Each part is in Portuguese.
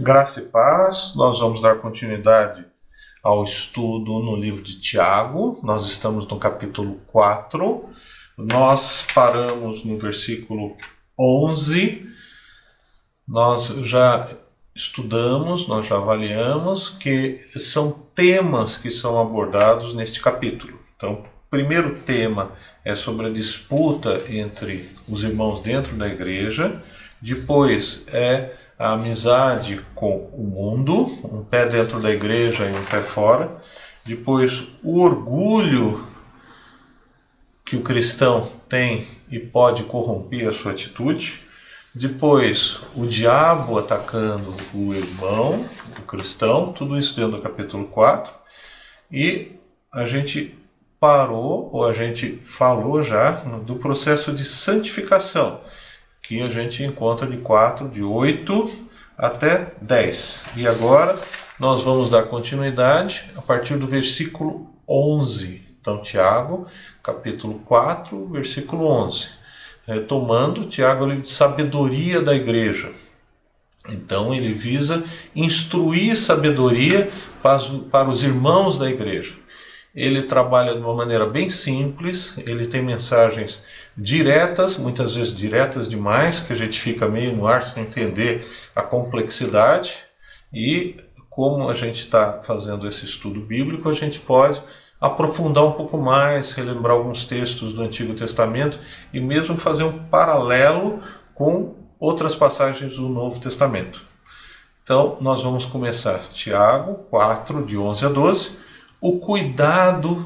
Graça e paz, nós vamos dar continuidade ao estudo no livro de Tiago. Nós estamos no capítulo 4. Nós paramos no versículo 11. Nós já estudamos, nós já avaliamos que são temas que são abordados neste capítulo. Então, o primeiro tema é sobre a disputa entre os irmãos dentro da igreja. Depois é a amizade com o mundo, um pé dentro da igreja e um pé fora. Depois, o orgulho que o cristão tem e pode corromper a sua atitude. Depois, o diabo atacando o irmão, o cristão, tudo isso dentro do capítulo 4. E a gente parou, ou a gente falou já, do processo de santificação, que a gente encontra de 8 até 10. E agora nós vamos dar continuidade a partir do versículo 11. Então, Tiago, capítulo 4, versículo 11. Retomando, Tiago ele de sabedoria da igreja. Então, ele visa instruir sabedoria para os irmãos da igreja. Ele trabalha de uma maneira bem simples, ele tem mensagens diretas, muitas vezes diretas demais, que a gente fica meio no ar sem entender a complexidade. E como a gente está fazendo esse estudo bíblico, a gente pode aprofundar um pouco mais, relembrar alguns textos do Antigo Testamento e mesmo fazer um paralelo com outras passagens do Novo Testamento. Então, nós vamos começar Tiago 4, de 11 a 12. O cuidado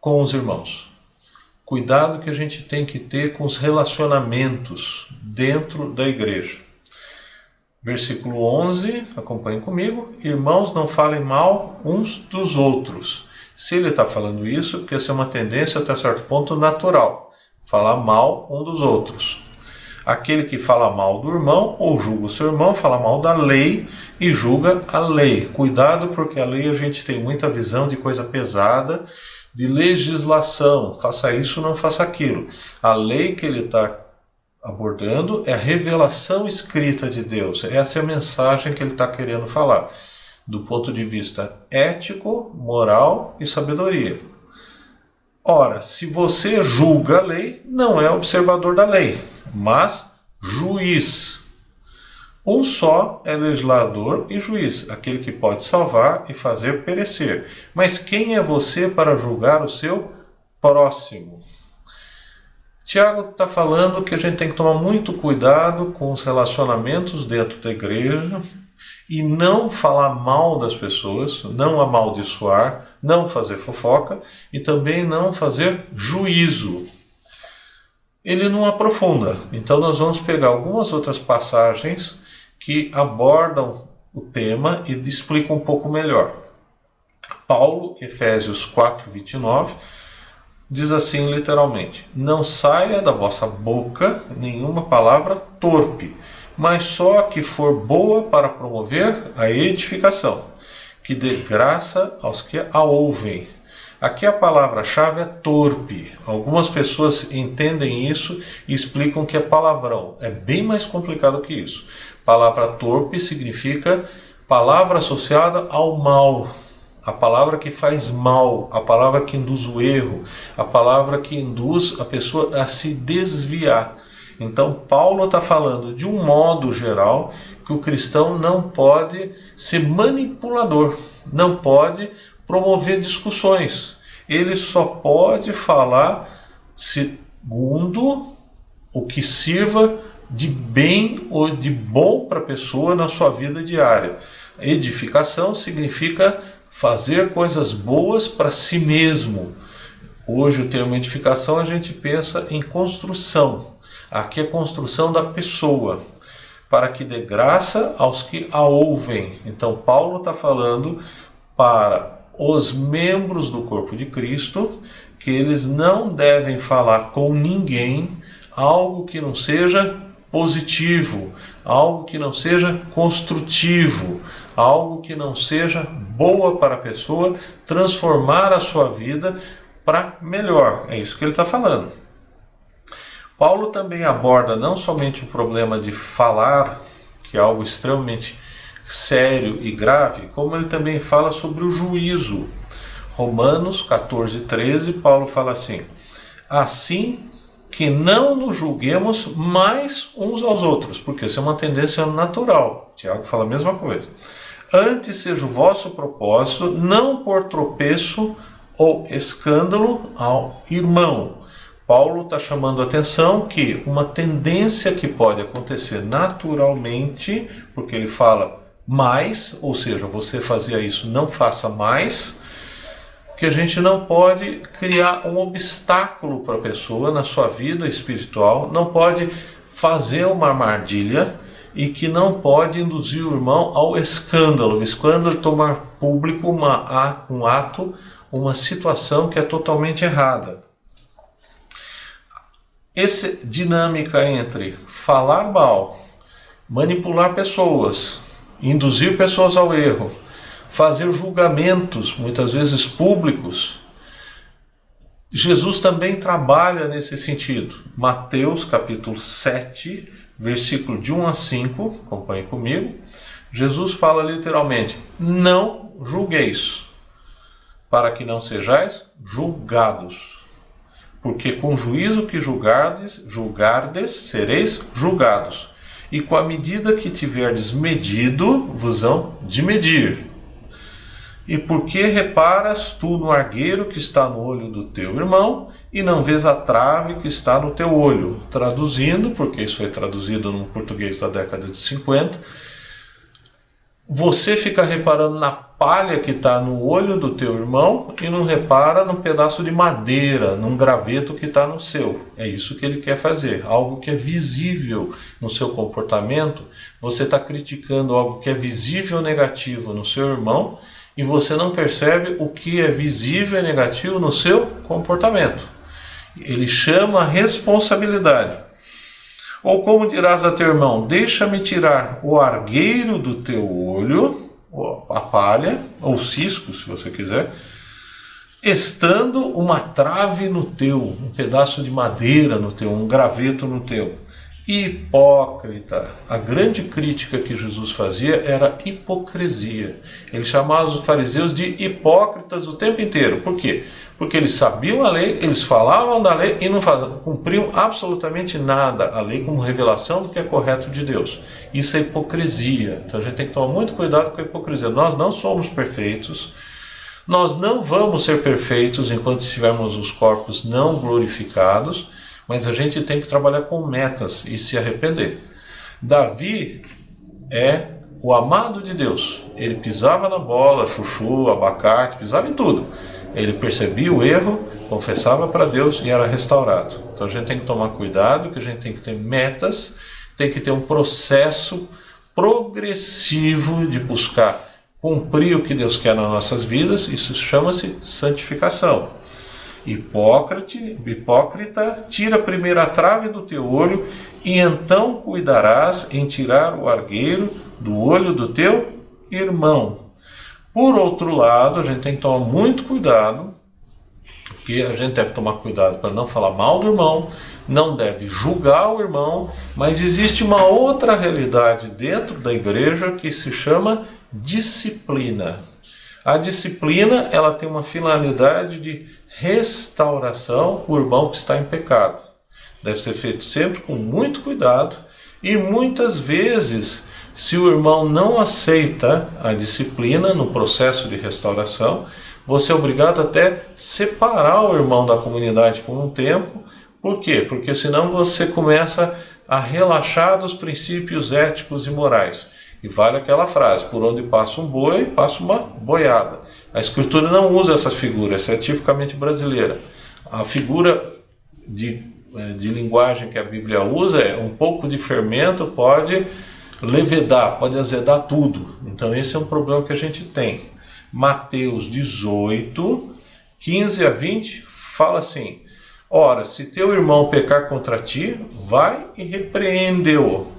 com os irmãos. Cuidado que a gente tem que ter com os relacionamentos dentro da igreja. Versículo 11, acompanhem comigo. Irmãos, não falem mal uns dos outros. Se ele está falando isso, porque essa é uma tendência até certo ponto natural. Falar mal um dos outros. Aquele que fala mal do irmão ou julga o seu irmão, fala mal da lei e julga a lei. Cuidado, porque a lei a gente tem muita visão de coisa pesada, de legislação. Faça isso, não faça aquilo. A lei que ele está abordando é a revelação escrita de Deus. Essa é a mensagem que ele está querendo falar, do ponto de vista ético, moral e sabedoria. Ora, se você julga a lei, não é observador da lei, mas juiz. Um só é legislador e juiz, aquele que pode salvar e fazer perecer. Mas quem é você para julgar o seu próximo? Tiago está falando que a gente tem que tomar muito cuidado com os relacionamentos dentro da igreja e não falar mal das pessoas, não amaldiçoar, não fazer fofoca e também não fazer juízo. Ele não aprofunda. Então nós vamos pegar algumas outras passagens que abordam o tema e explicam um pouco melhor. Paulo, Efésios 4, 29, diz assim literalmente: não saia da vossa boca nenhuma palavra torpe, mas só a que for boa para promover a edificação, que dê graça aos que a ouvem. Aqui a palavra-chave é torpe. Algumas pessoas entendem isso e explicam que é palavrão. É bem mais complicado que isso. Palavra torpe significa palavra associada ao mal. A palavra que faz mal, a palavra que induz o erro, a palavra que induz a pessoa a se desviar. Então Paulo está falando de um modo geral que o cristão não pode ser manipulador, não pode promover discussões. Ele só pode falar segundo o que sirva de bem ou de bom para a pessoa na sua vida diária. Edificação significa fazer coisas boas para si mesmo. Hoje o termo edificação a gente pensa em construção. Aqui é a construção da pessoa, para que dê graça aos que a ouvem. Então Paulo está falando para os membros do corpo de Cristo que eles não devem falar com ninguém algo que não seja positivo, algo que não seja construtivo, algo que não seja boa para a pessoa, transformar a sua vida para melhor. É isso que ele está falando. Paulo também aborda não somente o problema de falar, que é algo extremamente sério e grave, como ele também fala sobre o juízo. Romanos 14:13, Paulo fala assim: assim que não nos julguemos mais uns aos outros, porque isso é uma tendência natural. Tiago fala a mesma coisa. Antes seja o vosso propósito não por tropeço ou escândalo ao irmão. Paulo está chamando a atenção que uma tendência que pode acontecer naturalmente, porque ele fala mais, ou seja, você fazia isso, não faça mais, que a gente não pode criar um obstáculo para a pessoa na sua vida espiritual, não pode fazer uma armadilha e que não pode induzir o irmão ao escândalo. O escândalo é tomar público um ato, uma situação que é totalmente errada. Essa dinâmica entre falar mal, manipular pessoas, induzir pessoas ao erro, fazer julgamentos, muitas vezes públicos, Jesus também trabalha nesse sentido. Mateus capítulo 7, versículo de 1 a 5, acompanhe comigo. Jesus fala literalmente: não julgueis, para que não sejais julgados. Porque com o juízo que julgardes, sereis julgados. E com a medida que tiverdes medido, vos hão de medir. E por que reparas tu no argueiro que está no olho do teu irmão, e não vês a trave que está no teu olho? Traduzindo, porque isso foi traduzido no português da década de 50, você fica reparando na palha que está no olho do teu irmão e não repara num pedaço de madeira, num graveto que está no seu. É isso que ele quer fazer, algo que é visível no seu comportamento. Você está criticando algo que é visível negativo no seu irmão, e você não percebe o que é visível e negativo no seu comportamento. Ele chama a responsabilidade. Ou como dirás a teu irmão: deixa-me tirar o argueiro do teu olho, a palha, ou cisco, se você quiser, estando uma trave no teu, um pedaço de madeira no teu, um graveto no teu. Hipócrita. A grande crítica que Jesus fazia era hipocrisia. Ele chamava os fariseus de hipócritas o tempo inteiro. Por quê? Porque eles sabiam a lei, eles falavam da lei e não cumpriam absolutamente nada a lei como revelação do que é correto de Deus. Isso é hipocrisia. Então a gente tem que tomar muito cuidado com a hipocrisia. Nós não somos perfeitos. Nós não vamos ser perfeitos enquanto tivermos os corpos não glorificados. Mas a gente tem que trabalhar com metas e se arrepender. Davi é o amado de Deus. Ele pisava na bola, chuchu, abacate, pisava em tudo. Ele percebia o erro, confessava para Deus e era restaurado. Então a gente tem que tomar cuidado, que a gente tem que ter metas, tem que ter um processo progressivo de buscar cumprir o que Deus quer nas nossas vidas. Isso chama-se santificação. Hipócrita, tira primeiro a trave do teu olho, e então cuidarás em tirar o argueiro do olho do teu irmão. Por outro lado, a gente tem que tomar muito cuidado, porque a gente deve tomar cuidado para não falar mal do irmão, não deve julgar o irmão, mas existe uma outra realidade dentro da igreja que se chama disciplina. A disciplina, ela tem uma finalidade de restauração do irmão que está em pecado. Deve ser feito sempre com muito cuidado, e muitas vezes, se o irmão não aceita a disciplina no processo de restauração, você é obrigado até separar o irmão da comunidade por um tempo. Por quê? Porque senão você começa a relaxar dos princípios éticos e morais. E vale aquela frase: por onde passa um boi, passa uma boiada. A Escritura não usa essa figura, essa é tipicamente brasileira. A figura de linguagem que a Bíblia usa é: um pouco de fermento pode levedar, pode azedar tudo. Então esse é um problema que a gente tem. Mateus 18, 15 a 20, fala assim: ora, se teu irmão pecar contra ti, vai e repreende-o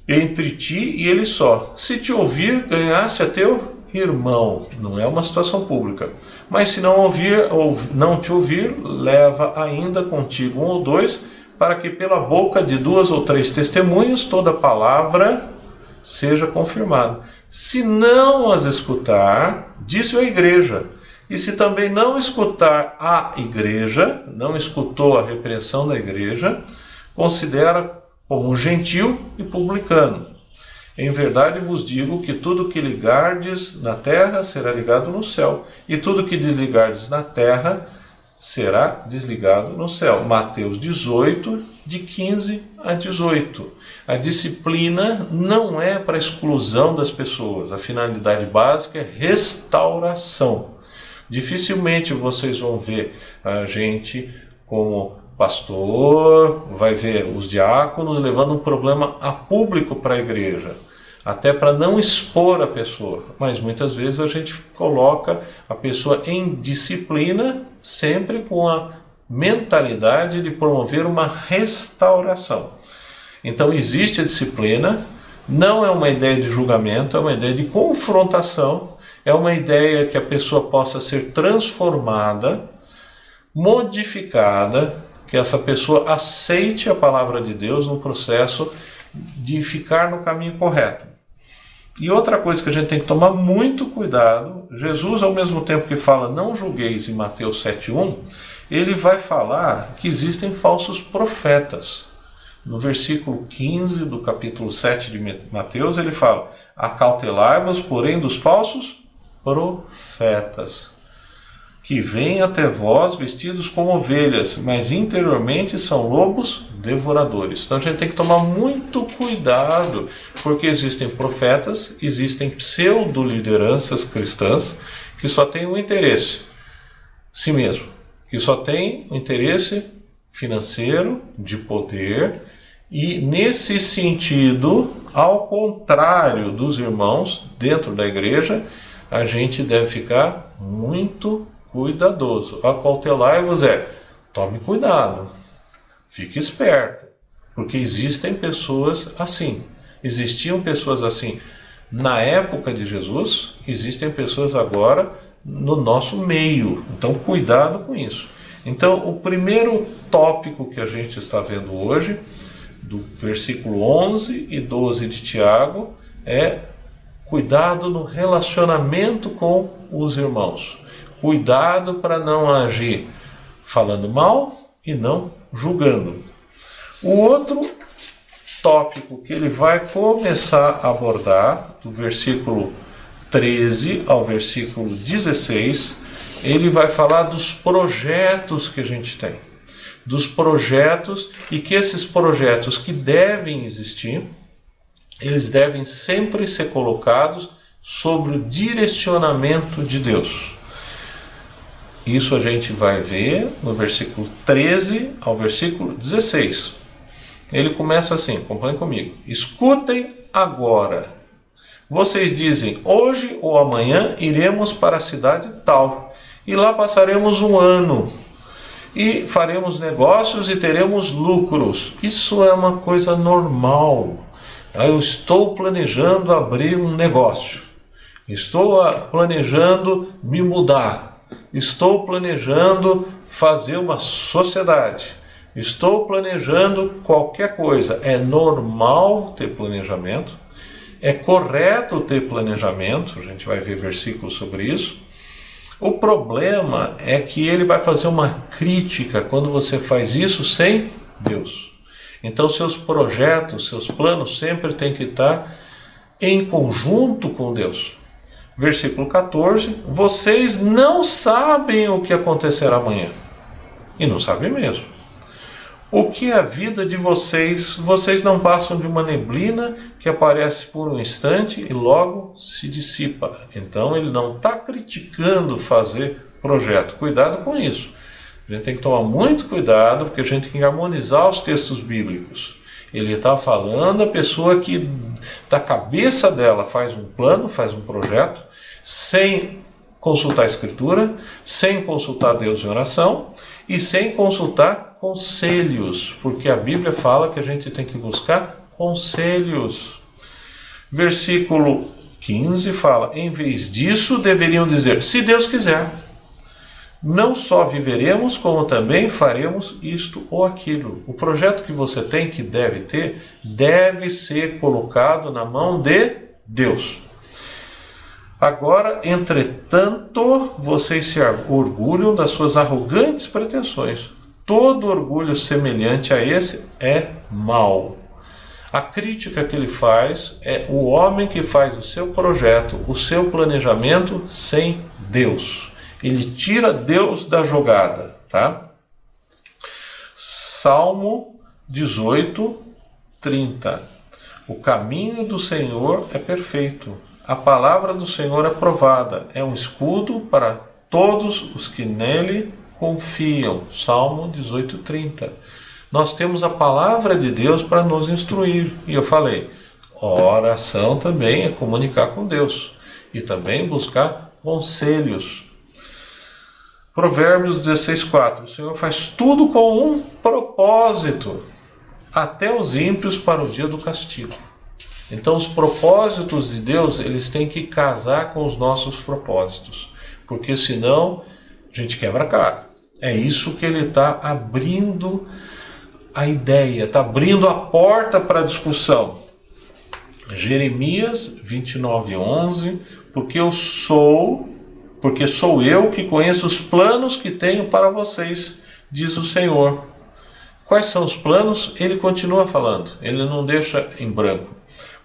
entre ti e ele só. Se te ouvir, ganhaste a teu irmão. Não é uma situação pública. Mas se não ouvir ou não te ouvir, leva ainda contigo um ou dois, para que pela boca de 2 ou 3 testemunhas toda palavra seja confirmado. Se não as escutar, diz a igreja. E se também não escutar a igreja, não escutou a repreensão da igreja, considera como gentil e publicano. Em verdade vos digo que tudo que ligardes na terra será ligado no céu, e tudo que desligardes na terra será desligado no céu. Mateus 18, de 15 a 18. A disciplina não é para exclusão das pessoas, a finalidade básica é restauração. Dificilmente vocês vão ver a gente como pastor, vai ver os diáconos levando um problema a público para a igreja, até para não expor a pessoa. Mas muitas vezes a gente coloca a pessoa em disciplina, sempre com a mentalidade de promover uma restauração. Então existe a disciplina, não é uma ideia de julgamento, é uma ideia de confrontação, é uma ideia que a pessoa possa ser transformada, modificada, que essa pessoa aceite a palavra de Deus no processo de ficar no caminho correto. E outra coisa que a gente tem que tomar muito cuidado, Jesus, ao mesmo tempo que fala não julgueis em Mateus 7,1, ele vai falar que existem falsos profetas. No versículo 15 do capítulo 7 de Mateus, ele fala: acautelai-vos, porém, dos falsos profetas, que vêm até vós vestidos como ovelhas, mas interiormente são lobos devoradores. Então a gente tem que tomar muito cuidado, porque existem profetas, existem pseudo-lideranças cristãs que só têm um interesse, si mesmo, que só tem um interesse financeiro, de poder, e nesse sentido, ao contrário dos irmãos dentro da igreja, a gente deve ficar muito cuidadoso. Acautelai-vos tome cuidado, fique esperto, porque existem pessoas assim. Existiam pessoas assim na época de Jesus, existem pessoas agora no nosso meio. Então, cuidado com isso. Então, o primeiro tópico que a gente está vendo hoje, do versículo 11 e 12 de Tiago, é cuidado no relacionamento com os irmãos. Cuidado para não agir falando mal e não julgando. O outro tópico que ele vai começar a abordar, do versículo 13 ao versículo 16, ele vai falar dos projetos que a gente tem. Dos projetos, e que esses projetos que devem existir, eles devem sempre ser colocados sobre o direcionamento de Deus. Isso a gente vai ver no versículo 13 ao versículo 16. Ele começa assim, acompanhe comigo. Escutem agora. Vocês dizem, hoje ou amanhã iremos para a cidade tal, e lá passaremos um ano, e faremos negócios e teremos lucros. Isso é uma coisa normal. Eu estou planejando abrir um negócio, estou planejando me mudar, estou planejando fazer uma sociedade, estou planejando qualquer coisa. É normal ter planejamento, é correto ter planejamento, a gente vai ver versículos sobre isso. O problema é que ele vai fazer uma crítica quando você faz isso sem Deus. Então seus projetos, seus planos sempre têm que estar em conjunto com Deus. Versículo 14, vocês não sabem o que acontecerá amanhã. E não sabem mesmo. O que é a vida de vocês? Vocês não passam de uma neblina que aparece por um instante e logo se dissipa. Então ele não está criticando fazer projeto. Cuidado com isso. A gente tem que tomar muito cuidado, porque a gente tem que harmonizar os textos bíblicos. Ele está falando a pessoa que da cabeça dela faz um plano, faz um projeto, sem consultar a Escritura, sem consultar Deus em oração e sem consultar conselhos, porque a Bíblia fala que a gente tem que buscar conselhos. Versículo 15 fala, em vez disso deveriam dizer, se Deus quiser. Não só viveremos, como também faremos isto ou aquilo. O projeto que você tem, que deve ter, deve ser colocado na mão de Deus. Agora, entretanto, vocês se orgulham das suas arrogantes pretensões. Todo orgulho semelhante a esse é mau. A crítica que ele faz é o homem que faz o seu projeto, o seu planejamento sem Deus. Ele tira Deus da jogada, tá? Salmo 18, 30. O caminho do Senhor é perfeito. A palavra do Senhor é provada. É um escudo para todos os que nele confiam. Salmo 18, 30. Nós temos a palavra de Deus para nos instruir. E eu falei, oração também é comunicar com Deus. E também buscar conselhos. Provérbios 16:4. O Senhor faz tudo com um propósito, até os ímpios para o dia do castigo. Então os propósitos de Deus, eles têm que casar com os nossos propósitos, porque senão a gente quebra a cara. É isso que ele está abrindo a ideia, está abrindo a porta para a discussão. Jeremias 29:11. Porque sou eu que conheço os planos que tenho para vocês, diz o Senhor. Quais são os planos? Ele continua falando, ele não deixa em branco.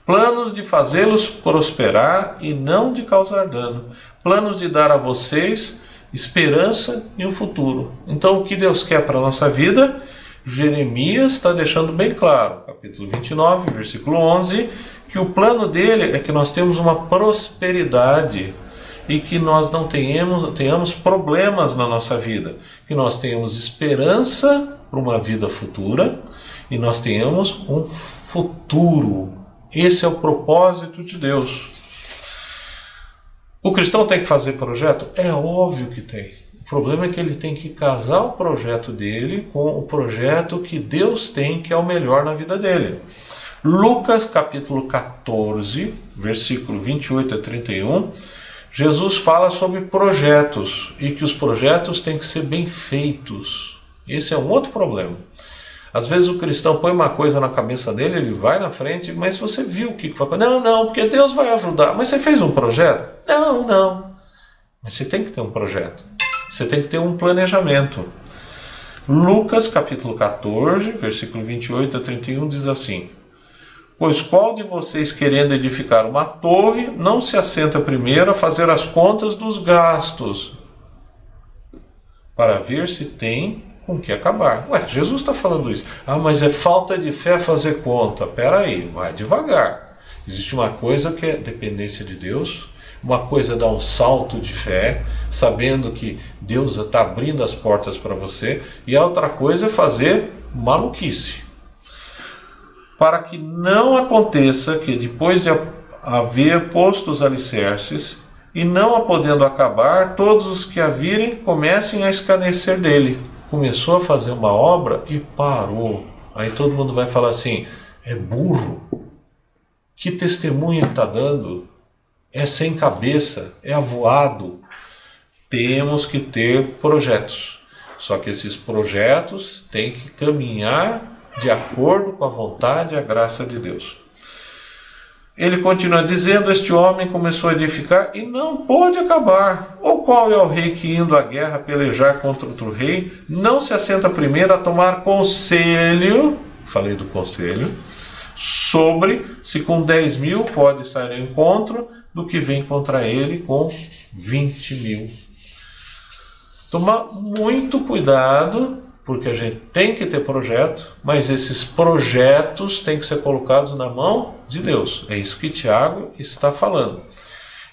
Planos de fazê-los prosperar e não de causar dano. Planos de dar a vocês esperança e um futuro. Então, o que Deus quer para a nossa vida? Jeremias está deixando bem claro, capítulo 29, versículo 11, que o plano dele é que nós temos uma prosperidade e que nós não tenhamos problemas na nossa vida, que nós tenhamos esperança para uma vida futura e nós tenhamos um futuro. Esse é o propósito de Deus. O cristão tem que fazer projeto? É óbvio que tem. O problema é que ele tem que casar o projeto dele com o projeto que Deus tem, que é o melhor na vida dele. Lucas capítulo 14, versículo 28 a 31, Jesus fala sobre projetos e que os projetos têm que ser bem feitos. Esse é um outro problema. Às vezes o cristão põe uma coisa na cabeça dele, ele vai na frente, mas você viu o que foi? Não, porque Deus vai ajudar. Mas você fez um projeto? Não. Mas você tem que ter um projeto. Você tem que ter um planejamento. Lucas capítulo 14, versículo 28 a 31 diz assim: Pois qual de vocês, querendo edificar uma torre, não se assenta primeiro a fazer as contas dos gastos, para ver se tem com que acabar? Jesus está falando isso. Mas é falta de fé fazer conta. Peraí, vai devagar. Existe uma coisa que é dependência de Deus, uma coisa é dar um salto de fé, sabendo que Deus está abrindo as portas para você, e a outra coisa é fazer maluquice. Para que não aconteça que depois de haver posto os alicerces, e não a podendo acabar, todos os que a virem comecem a escarnecer dele. Começou a fazer uma obra e parou. Aí todo mundo vai falar assim, é burro. Que testemunho ele está dando? É sem cabeça, é avoado. Temos que ter projetos. Só que esses projetos têm que caminhar de acordo com a vontade e a graça de Deus. Ele continua dizendo, este homem começou a edificar e não pôde acabar. Ou qual é o rei que, indo à guerra pelejar contra outro rei, não se assenta primeiro a tomar conselho, falei do conselho, sobre se com 10.000 pode sair ao encontro do que vem contra ele com 20.000. Tomar muito cuidado, porque a gente tem que ter projeto, mas esses projetos têm que ser colocados na mão de Deus. É isso que Tiago está falando.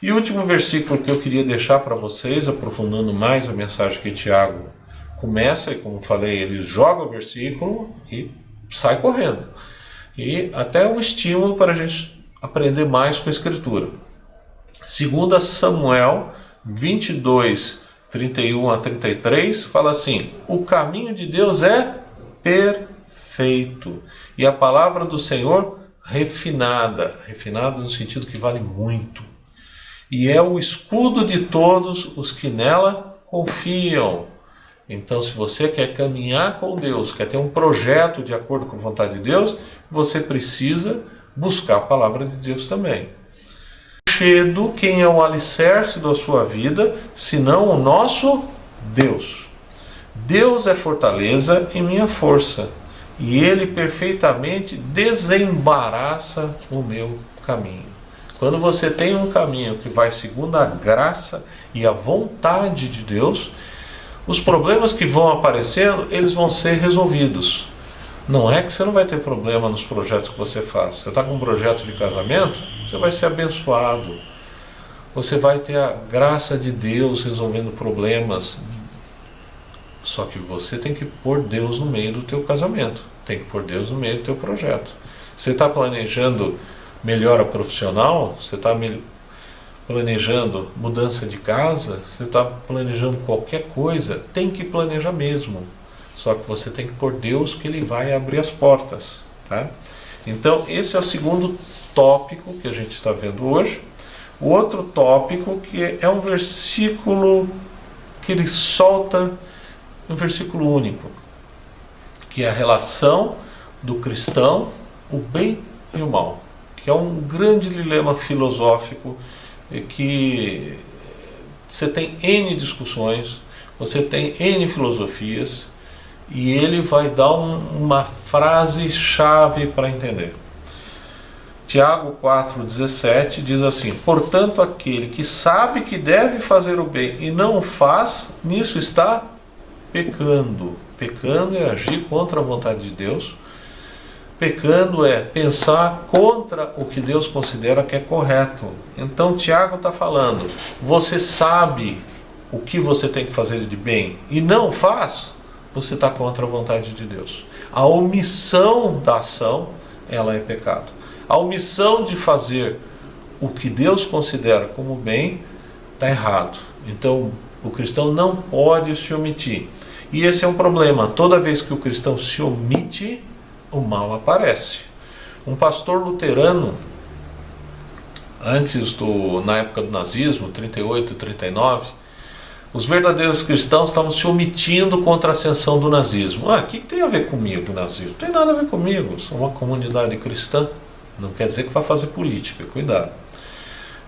E o último versículo que eu queria deixar para vocês, aprofundando mais a mensagem que Tiago começa, e como falei, ele joga o versículo e sai correndo. E até um estímulo para a gente aprender mais com a Escritura. 2 Samuel 22, 31 a 33, fala assim, o caminho de Deus é perfeito, e a palavra do Senhor refinada no sentido que vale muito, e é o escudo de todos os que nela confiam. Então, se você quer caminhar com Deus, quer ter um projeto de acordo com a vontade de Deus, você precisa buscar a palavra de Deus também. Rochedo, quem é o alicerce da sua vida, senão o nosso Deus. Deus é fortaleza e minha força, e Ele perfeitamente desembaraça o meu caminho. Quando você tem um caminho que vai segundo a graça e a vontade de Deus, os problemas que vão aparecendo, eles vão ser resolvidos. Não é que você não vai ter problema nos projetos que você faz. Você está com um projeto de casamento, você vai ser abençoado. Você vai ter a graça de Deus resolvendo problemas. Só que você tem que pôr Deus no meio do teu casamento. Tem que pôr Deus no meio do teu projeto. Você está planejando melhora profissional? Você está planejando mudança de casa? Você está planejando qualquer coisa? Tem que planejar mesmo. Só que você tem que pôr Deus, que Ele vai abrir as portas. Tá? Então, esse é o segundo tópico que a gente está vendo hoje. O outro tópico que é um versículo que ele solta, um versículo único, que é a relação do cristão, o bem e o mal, que é um grande dilema filosófico que você tem N discussões, você tem N filosofias, e ele vai dar uma frase-chave para entender. Tiago 4,17 diz assim: portanto, aquele que sabe que deve fazer o bem e não o faz, nisso está pecando. Pecando é agir contra a vontade de Deus. Pecando é pensar contra o que Deus considera que é correto. Então Tiago está falando, você sabe o que você tem que fazer de bem e não faz, você está contra a vontade de Deus. A omissão da ação, ela é pecado. A omissão de fazer o que Deus considera como bem, está errado. Então o cristão não pode se omitir. E esse é um problema. Toda vez que o cristão se omite, o mal aparece. Um pastor luterano, na época do nazismo, 38 e 39, os verdadeiros cristãos estavam se omitindo contra a ascensão do nazismo. O que tem a ver comigo o nazismo? Não tem nada a ver comigo, sou uma comunidade cristã. Não quer dizer que vai fazer política, cuidado.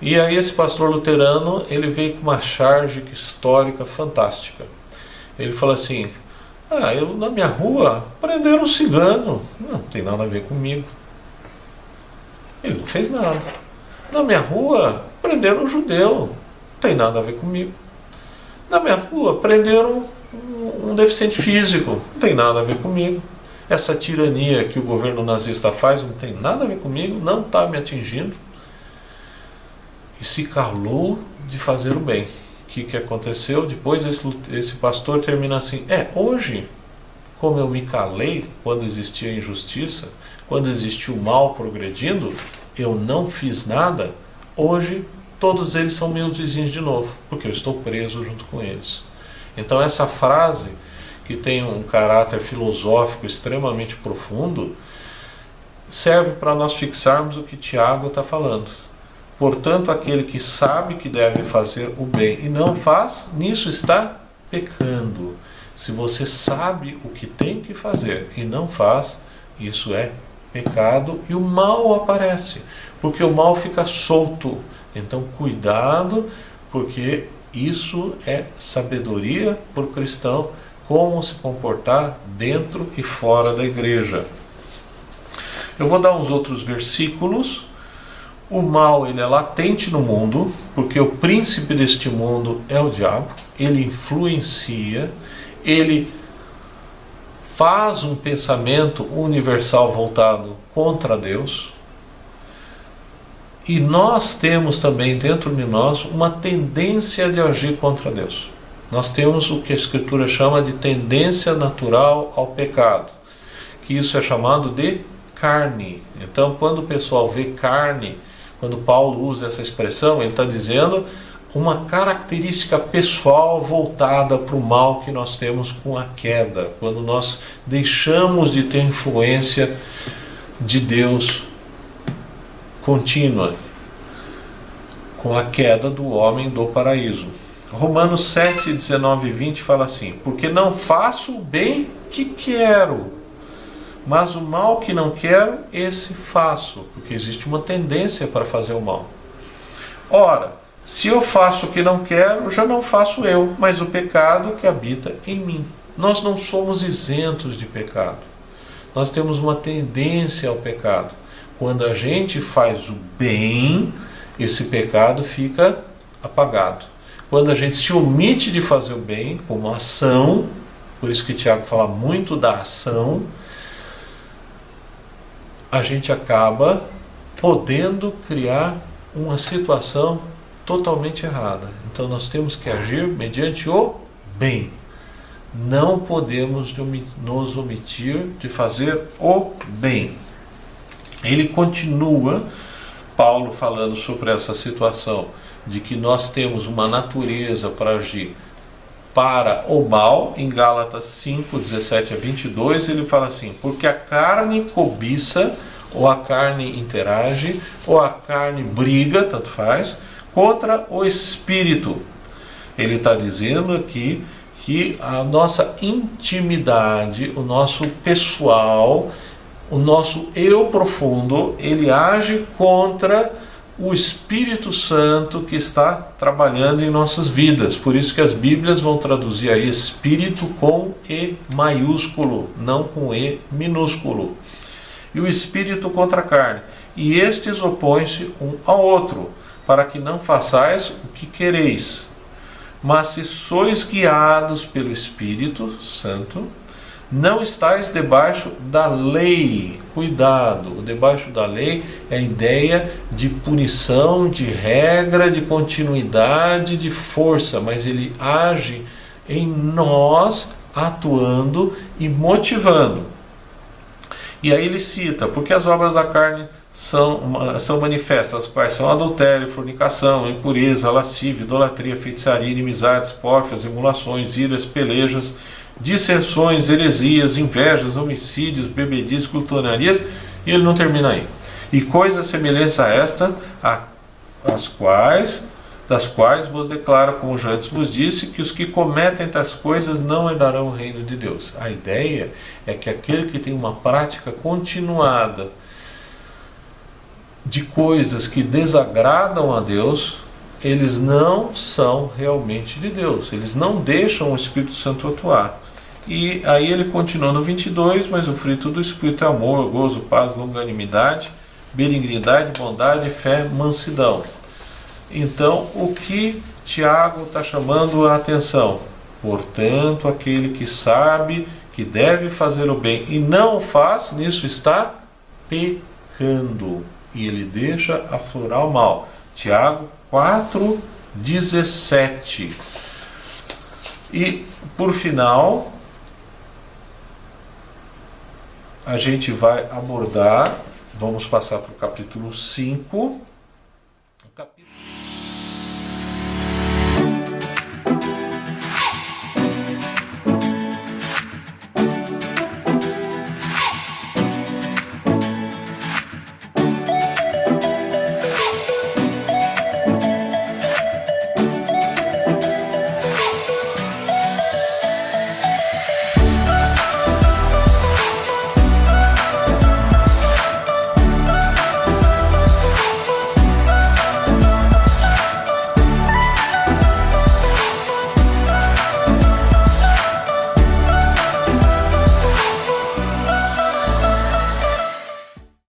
E aí esse pastor luterano, ele veio com uma charge histórica fantástica. Ele falou assim, na minha rua prenderam um cigano, não tem nada a ver comigo. Ele não fez nada. Na minha rua prenderam um judeu, não tem nada a ver comigo. Na minha rua prenderam um deficiente físico, não tem nada a ver comigo. Essa tirania que o governo nazista faz não tem nada a ver comigo, não está me atingindo. E se calou de fazer o bem. O que aconteceu? Depois esse pastor termina assim, hoje, como eu me calei quando existia injustiça, quando existia o mal progredindo, eu não fiz nada, hoje todos eles são meus vizinhos de novo, porque eu estou preso junto com eles. Então essa frase, que tem um caráter filosófico extremamente profundo, serve para nós fixarmos o que Tiago está falando. Portanto, aquele que sabe que deve fazer o bem e não faz, nisso está pecando. Se você sabe o que tem que fazer e não faz, isso é pecado e o mal aparece, porque o mal fica solto. Então, cuidado, porque isso é sabedoria para o cristão, como se comportar dentro e fora da igreja. Eu vou dar uns outros versículos. O mal, ele é latente no mundo, porque o príncipe deste mundo é o diabo. Ele influencia, ele faz um pensamento universal voltado contra Deus. E nós temos também dentro de nós uma tendência de agir contra Deus. Nós temos o que a Escritura chama de tendência natural ao pecado, que isso é chamado de carne. Então, quando o pessoal vê carne, quando Paulo usa essa expressão, ele está dizendo uma característica pessoal voltada para o mal que nós temos com a queda, quando nós deixamos de ter influência de Deus contínua, com a queda do homem do paraíso. Romanos 7, 19 e 20 fala assim: porque não faço o bem que quero, mas o mal que não quero, esse faço. Porque existe uma tendência para fazer o mal. Ora, se eu faço o que não quero, já não faço eu, mas o pecado que habita em mim. Nós não somos isentos de pecado. Nós temos uma tendência ao pecado. Quando a gente faz o bem, esse pecado fica apagado. Quando a gente se omite de fazer o bem, como ação, por isso que Tiago fala muito da ação, a gente acaba podendo criar uma situação totalmente errada. Então nós temos que agir mediante o bem. Não podemos nos omitir de fazer o bem. Ele continua, Paulo, falando sobre essa situação de que nós temos uma natureza para agir para o mal. Em Gálatas 5, 17 a 22, ele fala assim: porque a carne cobiça, ou a carne interage, ou a carne briga, tanto faz, contra o Espírito. Ele está dizendo aqui que a nossa intimidade, o nosso pessoal, o nosso eu profundo, ele age contra o Espírito Santo que está trabalhando em nossas vidas. Por isso que as Bíblias vão traduzir aí Espírito com E maiúsculo, não com E minúsculo. E o Espírito contra a carne. E estes opõem-se um ao outro, para que não façais o que quereis. Mas se sois guiados pelo Espírito Santo, não estáis debaixo da lei. Cuidado, o debaixo da lei é a ideia de punição, de regra, de continuidade, de força, mas ele age em nós, atuando e motivando. E aí ele cita: porque as obras da carne são manifestas, as quais são adultério, fornicação, impureza, lascívia, idolatria, feitiçaria, inimizades, pórfias, emulações, iras, pelejas, dissensões, heresias, invejas, homicídios, bebedices, glutonarias. E ele não termina aí. E coisas semelhantes a esta, das quais vos declaro, como já antes vos disse, que os que cometem tais coisas não herdarão o reino de Deus. A ideia é que aquele que tem uma prática continuada de coisas que desagradam a Deus, eles não são realmente de Deus. Eles não deixam o Espírito Santo atuar. E aí ele continua no 22, mas o fruto do Espírito é amor, gozo, paz, longanimidade, benignidade, bondade, fé, mansidão. Então, o que Tiago está chamando a atenção? Portanto, aquele que sabe que deve fazer o bem e não o faz, nisso está pecando. E ele deixa aflorar o mal. Tiago 4:17. E, por final, a gente vai abordar, vamos passar para o capítulo 5.